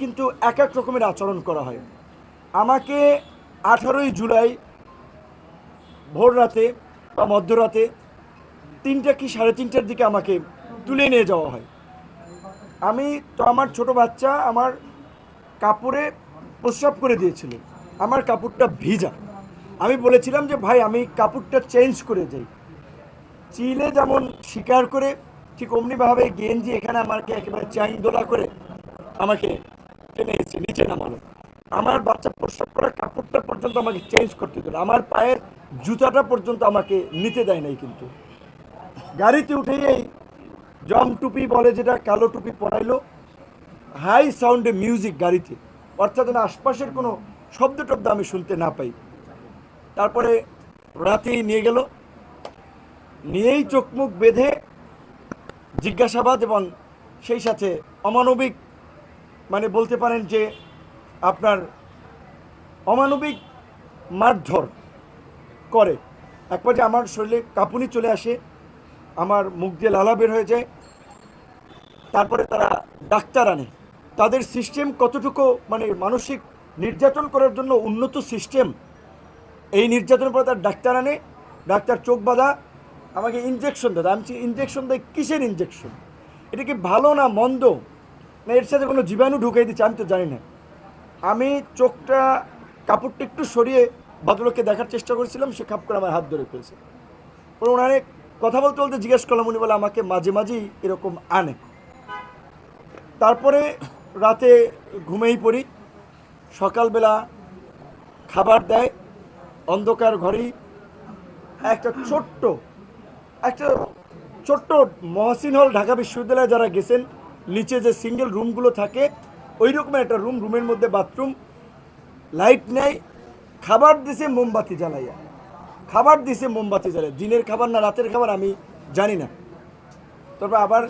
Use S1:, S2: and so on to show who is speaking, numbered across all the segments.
S1: কিন্তু এক এক রকমের আচরণ করা হয়। আমাকে 18ই জুলাই ভোর রাতে বা মধ্যরাতে 3টা কি 3:30টার দিকে আমাকে তুলে নিয়ে যাওয়া হয়। আমি তো আমার ছোট বাচ্চা আমার কাপড়ে প্রস্রাব করে দিয়েছিল, আমার কাপড়টা ভিজা। আমি বলেছিলাম যে ভাই আমি কাপড়টা চেঞ্জ করে যাই। চিলে যেমন শিকার করে ঠিক অমনিভাবে গেঞ্জি এখানে আমাকে একেবারে চ্যাংদোলা করে আমাকে টেনে এসে নিচে নামালো। আমার বাচ্চা প্রস্রাব করা কাপড়টা পর্যন্ত আমাকে চেঞ্জ করতে দিল, আমার পায়ের জুতাটা পর্যন্ত আমাকে নিতে দেয় নাই। কিন্তু গাড়িতে উঠেই এই জম টুপি বলে যেটা, কালো টুপি পরাইলো, হাই সাউন্ডে মিউজিক গাড়িতে, অর্থাৎ যেন আশপাশের কোনো শব্দ টব্দ আমি শুনতে না পাই। তারপরে রাতেই নিয়ে গেল, নিয়েই চোখ মুখ বেঁধে জিজ্ঞাসাবাদ এবং সেই সাথে অমানবিক, মানে বলতে পারেন যে আপনার অমানবিক মারধর করে। এক পর্যায়ে আমার শরীরে কাঁপুনি চলে আসে, আমার মুখ দিয়ে লালা বের হয়ে যায়। তারপরে তারা ডাক্তার আনে। তাদের সিস্টেম কতটুকু মানে মানসিক নির্যাতন করার জন্য উন্নত সিস্টেম, এই নির্যাতনের পরে তার ডাক্তার আনে। ডাক্তার চোখ বাঁধা আমাকে ইঞ্জেকশন দেয়। আমি ইঞ্জেকশন দেয় কিসের ইঞ্জেকশন? এটা কি ভালো না মন্দ, না এর সাথে কোনো জীবাণু ঢুকিয়ে দিচ্ছে আমি তো জানি না। আমি চোখটা কাপড়টা একটু সরিয়ে ভদ্রলোককে দেখার চেষ্টা করেছিলাম, সে খাপ করে আমার হাত ধরে ফেলছে। পরে ওনারে কথা বলতে বলতে জিজ্ঞেস করলাম, উনি বলে আমাকে মাঝে মাঝেই এরকম আনে। তারপরে রাতে ঘুমেই পড়ি, সকালবেলা খাবার দেয় অন্ধকার ঘরেই। একটা ছোট্ট মহসিন হল, ঢাকা বিশ্ববিদ্যালয়ে যারা গেছেন, নিচে যে সিঙ্গেল রুমগুলো থাকে ওই রকমের একটা রুম, রুমের মধ্যে বাথরুম, লাইট নেই। খাবার দিছে মোমবাতি জ্বালাইয়া, দিনের খাবার না রাতের খাবার আমি জানি না। তারপর আবার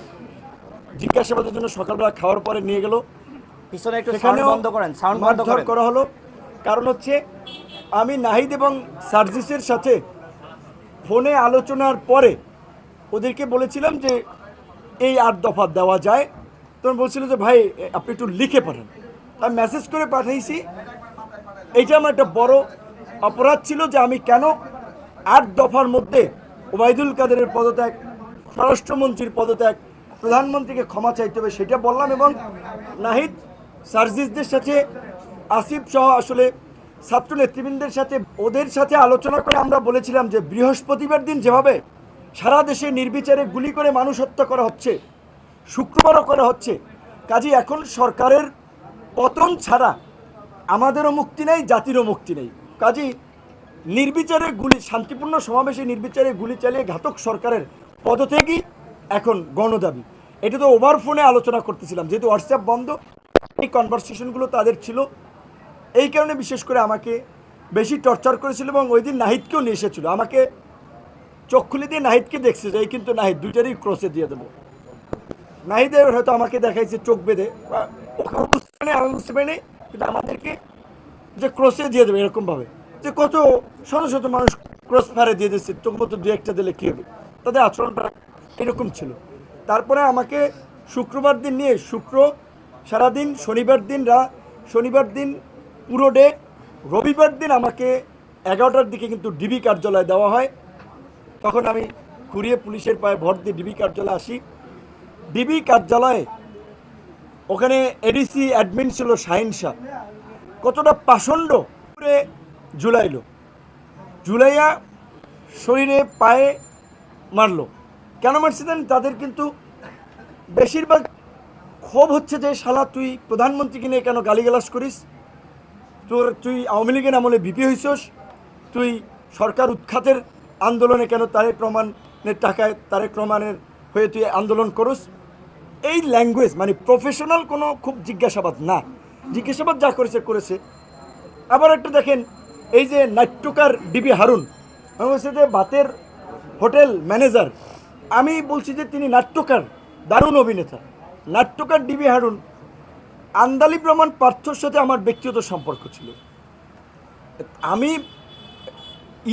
S1: জিজ্ঞাসাবাদের জন্য সকালবেলা খাওয়ার পরে নিয়ে গেল,
S2: পিছনে একটু সাউন্ড বন্ধ করেন, সাউন্ড বন্ধ
S1: মারধর
S2: করেন।
S1: করা হলো। কারণ হচ্ছে আমি নাহিদ এবং সার্জিসের সাথে ফোনে আলোচনার পরে ওদেরকে বলেছিলাম যে এই 8 দফা দেওয়া যায়। তখন বলছিল যে ভাই আপনি একটু লিখে পাঠান। আমি মেসেজ করে পাঠাইছি। এইটা আমার একটা বড় অপরাধ ছিল যে আমি কেন 8 দফার মধ্যে ওবায়দুল কাদেরের পদত্যাগ, স্বরাষ্ট্রমন্ত্রীর পদত্যাগ, প্রধানমন্ত্রীকে ক্ষমা চাইতে হবে সেটা বললাম। এবং নাহিদ সার্জিসদের সাথে, আসিফ সহ আসলে ছাত্র নেতৃবৃন্দের সাথে, ওদের সাথে আলোচনা করে আমরা বলেছিলাম যে বৃহস্পতিবার দিন যেভাবে সারা দেশে নির্বিচারে গুলি করে মানুষ হত্যা করা হচ্ছে, শুক্রবারও করা হচ্ছে, কাজে এখন সরকারের পতন ছাড়া আমাদেরও মুক্তি নেই, জাতিরও মুক্তি নেই। কাজেই নির্বিচারে গুলি, শান্তিপূর্ণ সমাবেশে নির্বিচারে গুলি চালিয়ে ঘাতক সরকারের পদত্যাগই এখন গণদাবি। এটা তো ওভার ফোনে আলোচনা করতেছিলাম, যেহেতু হোয়াটসঅ্যাপ বন্ধ, এই কনভারসেশনগুলো তাদের ছিল। এই কারণে বিশেষ করে আমাকে বেশি টর্চার করেছিল। এবং ওই দিন নাহিদকেও নিয়ে এসেছিলো, আমাকে চোখ খুলে দিয়ে নাহিদকে দেখছে যে এই কিন্তু নাহিদ, দুইটারই ক্রসে দিয়ে দেবো। নাহিদের হয়তো আমাকে দেখাইছে চোখ বেঁধে, কিন্তু আমাদেরকে যে ক্রসে দিয়ে দেবে এরকমভাবে, যে কত শত শত মানুষ ক্রস ফায়ারে দিয়ে দিচ্ছে, চোখ মতো দু একটা দিলে কী হবে, তাদের আচরণটা এরকম ছিল। তারপরে আমাকে শুক্রবার দিন নিয়ে সারাদিন, শনিবার দিন পুরো ডে, রবিবার দিন আমাকে 11টার দিকে কিন্তু ডিবি কার্যালয়ে দেওয়া হয়। তখন আমি ঘুরিয়ে পুলিশের পায়ে ভর দিয়ে ডিবি কার্যালয়ে আসি। ডিবি কার্যালয়ে ওখানে এডিসি অ্যাডমিন ছিল শাহিন শাহ, কতটা পাষণ্ড করে ঝুলাইয়া শরীরে পায়ে মারলো। কেন মারছে দেন? তাদের কিন্তু বেশিরভাগ ক্ষোভ হচ্ছে যে শালা তুই প্রধানমন্ত্রীকে নিয়ে কেন গালিগালাজ করিস, তুই আওয়ামী লীগের আমলে বিপি হইছস, তুই সরকার উৎখাতের আন্দোলনে কেন তারেক রহমানের টাকায় তারেক রহমানের হয়ে তুই আন্দোলন করস। এই ল্যাঙ্গুয়েজ মানে প্রফেশনাল কোনো খুব জিজ্ঞাসাবাদ না, জিজ্ঞাসাবাদ যা করেছে। আবার একটা দেখেন, এই যে নাট্যকার ডিবি হারুন, আমি বলছি যে ভাতের হোটেল ম্যানেজার, আমি বলছি যে তিনি নাট্যকার, দারুণ অভিনেতা। নাট্যকার ডিবি হারুন, আন্দালিব রহমান পার্থর সাথে আমার ব্যক্তিগত সম্পর্ক ছিল। আমি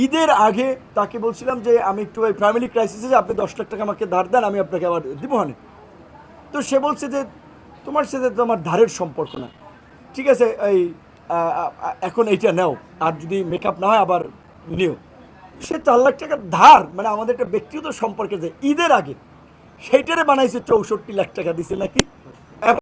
S1: ঈদের আগে তাকে বলছিলাম যে আমি একটু ওই ফ্যামিলি ক্রাইসিসে, আপনি 10 লাখ টাকা আমাকে ধার দেন, আমি আপনাকে আবার দিব। তো সে বলছে যে তোমার সাথে তো আমার ধারের সম্পর্ক না, ঠিক আছে এই এখন এইটা নাও, আর যদি মেকআপ না হয় আবার নিও। সে 4 লাখ টাকার ধার, মানে আমাদের একটা ব্যক্তিগত সম্পর্কে যে ঈদের আগে সেইটারে বানাইছে 64 লাখ টাকা দিছে নাকি।